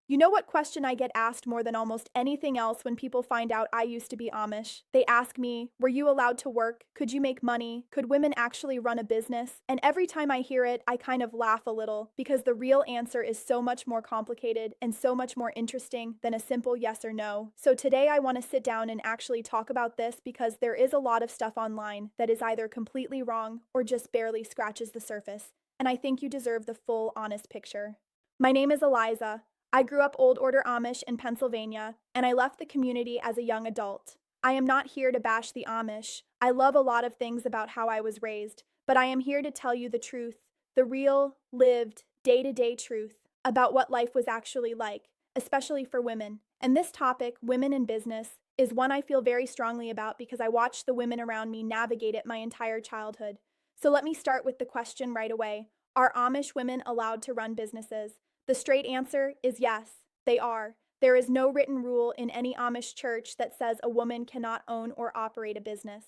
You know what question I get asked more than almost anything else when people find out I used to be Amish? They ask me, were you allowed to work? Could you make money? Could women actually run a business? And every time I hear it, I kind of laugh a little because the real answer is so much more complicated and so much more interesting than a simple yes or no. So today I want to sit down and actually talk about this because there is a lot of stuff online that is either completely wrong or just barely scratches the surface. And I think you deserve the full, honest picture. My name is Eliza. I grew up Old Order Amish in Pennsylvania, and I left the community as a young adult. I am not here to bash the Amish. I love a lot of things about how I was raised, but I am here to tell you the truth, the real, lived, day to day truth about what life was actually like, especially for women. And this topic, women in business, is one I feel very strongly about because I watched the women around me navigate it my entire childhood. So let me start with the question right away. Are Amish women allowed to run businesses? The straight answer is yes, they are. There is no written rule in any Amish church that says a woman cannot own or operate a business.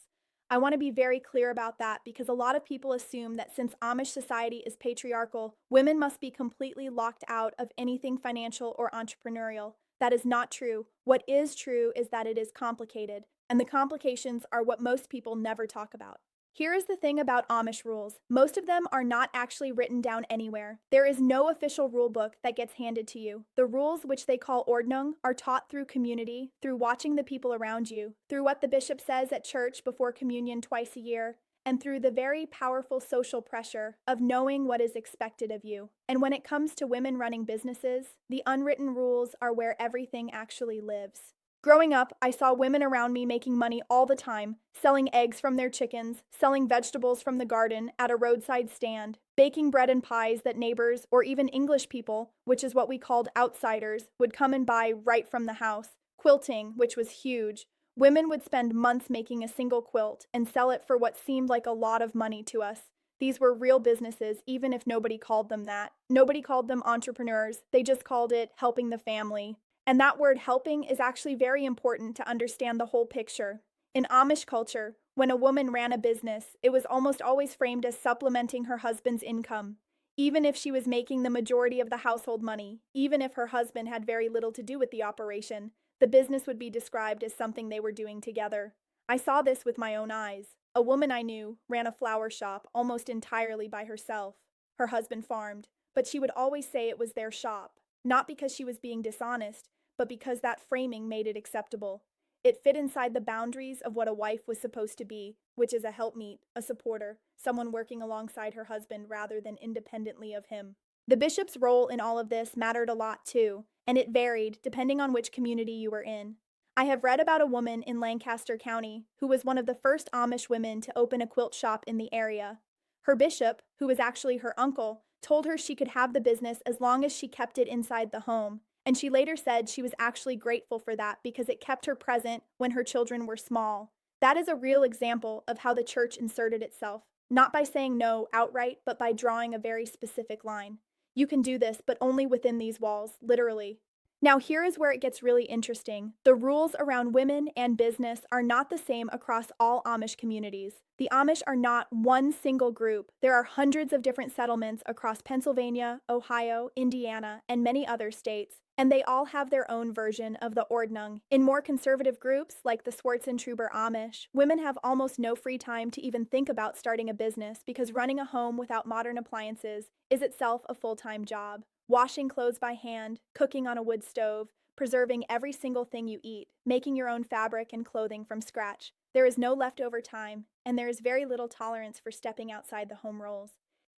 I want to be very clear about that because a lot of people assume that since Amish society is patriarchal, women must be completely locked out of anything financial or entrepreneurial. That is not true. What is true is that it is complicated, and the complications are what most people never talk about. Here is the thing about Amish rules. Most of them are not actually written down anywhere. There is no official rule book that gets handed to you. The rules, which they call ordnung, are taught through community, through watching the people around you, through what the bishop says at church before communion twice a year, and through the very powerful social pressure of knowing what is expected of you. And when it comes to women running businesses, the unwritten rules are where everything actually lives. Growing up, I saw women around me making money all the time, selling eggs from their chickens, selling vegetables from the garden at a roadside stand, baking bread and pies that neighbors or even English people, which is what we called outsiders, would come and buy right from the house, quilting, which was huge. Women would spend months making a single quilt and sell it for what seemed like a lot of money to us. These were real businesses, even if nobody called them that. Nobody called them entrepreneurs, they just called it helping the family. And that word helping is actually very important to understand the whole picture. In Amish culture, when a woman ran a business, it was almost always framed as supplementing her husband's income. Even if she was making the majority of the household money, even if her husband had very little to do with the operation, the business would be described as something they were doing together. I saw this with my own eyes. A woman I knew ran a flower shop almost entirely by herself. Her husband farmed, but she would always say it was their shop, not because she was being dishonest, but because that framing made it acceptable. It fit inside the boundaries of what a wife was supposed to be, which is a helpmeet, a supporter, someone working alongside her husband rather than independently of him. The bishop's role in all of this mattered a lot too, and it varied depending on which community you were in. I have read about a woman in Lancaster County who was one of the first Amish women to open a quilt shop in the area. Her bishop, who was actually her uncle, told her she could have the business as long as she kept it inside the home. And she later said she was actually grateful for that because it kept her present when her children were small. That is a real example of how the church inserted itself, not by saying no outright, but by drawing a very specific line. You can do this, but only within these walls, literally. Now, here is where it gets really interesting. The rules around women and business are not the same across all Amish communities. The Amish are not one single group. There are hundreds of different settlements across Pennsylvania, Ohio, Indiana, and many other states, and they all have their own version of the Ordnung. In more conservative groups, like the Swartzentruber Amish, women have almost no free time to even think about starting a business because running a home without modern appliances is itself a full-time job. Washing clothes by hand, cooking on a wood stove, preserving every single thing you eat, making your own fabric and clothing from scratch. There is no leftover time, and there is very little tolerance for stepping outside the home roles.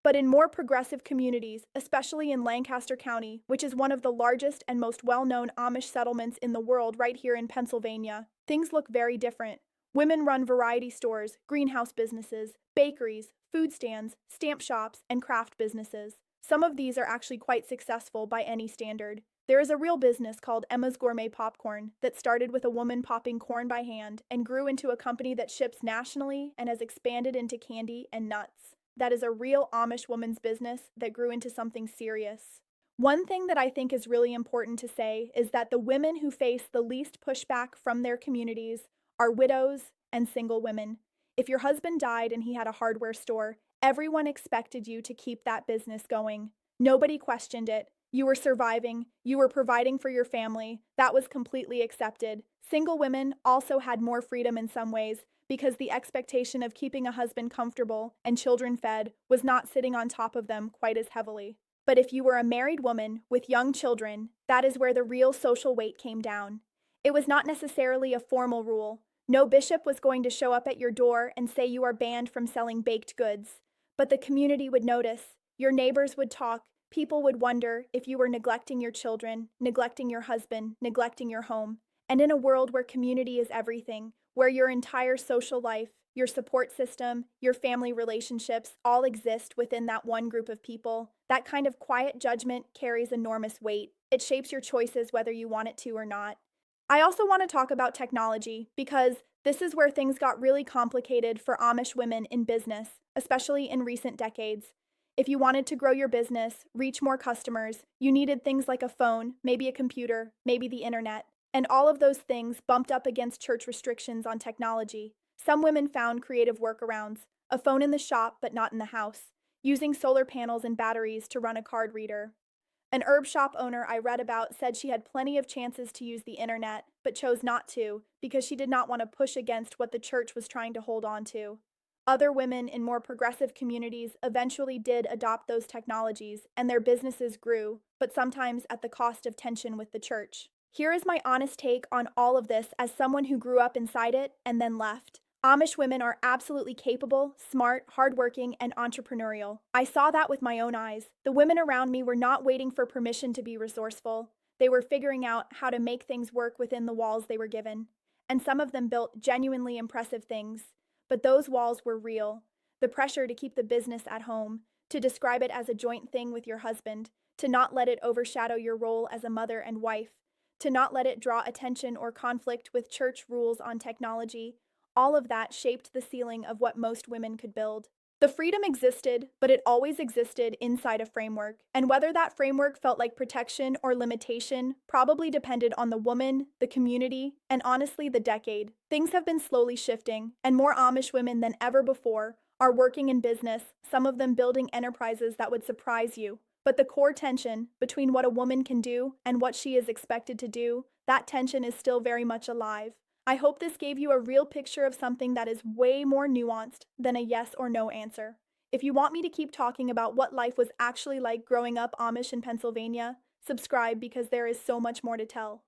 But in more progressive communities, especially in Lancaster County, which is one of the largest and most well-known Amish settlements in the world right here in Pennsylvania, things look very different. Women run variety stores, greenhouse businesses, bakeries, food stands, stamp shops, and craft businesses. Some of these are actually quite successful by any standard. There is a real business called Emma's Gourmet Popcorn that started with a woman popping corn by hand and grew into a company that ships nationally and has expanded into candy and nuts. That is a real Amish woman's business that grew into something serious. One thing that I think is really important to say is that the women who face the least pushback from their communities are widows and single women. If your husband died and he had a hardware store, everyone expected you to keep that business going. Nobody questioned it. You were surviving, you were providing for your family. That was completely accepted. Single women also had more freedom in some ways because the expectation of keeping a husband comfortable and children fed was not sitting on top of them quite as heavily. But if you were a married woman with young children, that is where the real social weight came down. It was not necessarily a formal rule. No bishop was going to show up at your door and say you are banned from selling baked goods. But the community would notice, your neighbors would talk, people would wonder if you were neglecting your children, neglecting your husband, neglecting your home. And in a world where community is everything, where your entire social life, your support system, your family relationships all exist within that one group of people, that kind of quiet judgment carries enormous weight. It shapes your choices whether you want it to or not. I also want to talk about technology because this is where things got really complicated for Amish women in business, especially in recent decades. If you wanted to grow your business, reach more customers, you needed things like a phone, maybe a computer, maybe the internet. And all of those things bumped up against church restrictions on technology. Some women found creative workarounds, a phone in the shop but not in the house, using solar panels and batteries to run a card reader. An herb shop owner I read about said she had plenty of chances to use the internet, but chose not to because she did not want to push against what the church was trying to hold on to. Other women in more progressive communities eventually did adopt those technologies, and their businesses grew, but sometimes at the cost of tension with the church. Here is my honest take on all of this as someone who grew up inside it and then left. Amish women are absolutely capable, smart, hardworking, and entrepreneurial. I saw that with my own eyes. The women around me were not waiting for permission to be resourceful. They were figuring out how to make things work within the walls they were given. And some of them built genuinely impressive things. But those walls were real. The pressure to keep the business at home, to describe it as a joint thing with your husband, to not let it overshadow your role as a mother and wife, to not let it draw attention or conflict with church rules on technology. All of that shaped the ceiling of what most women could build. The freedom existed, but it always existed inside a framework, and whether that framework felt like protection or limitation probably depended on the woman, the community, and honestly the decade. Things have been slowly shifting, and more Amish women than ever before are working in business, some of them building enterprises that would surprise you. But the core tension between what a woman can do and what she is expected to do, that tension is still very much alive. I hope this gave you a real picture of something that is way more nuanced than a yes or no answer. If you want me to keep talking about what life was actually like growing up Amish in Pennsylvania, subscribe because there is so much more to tell.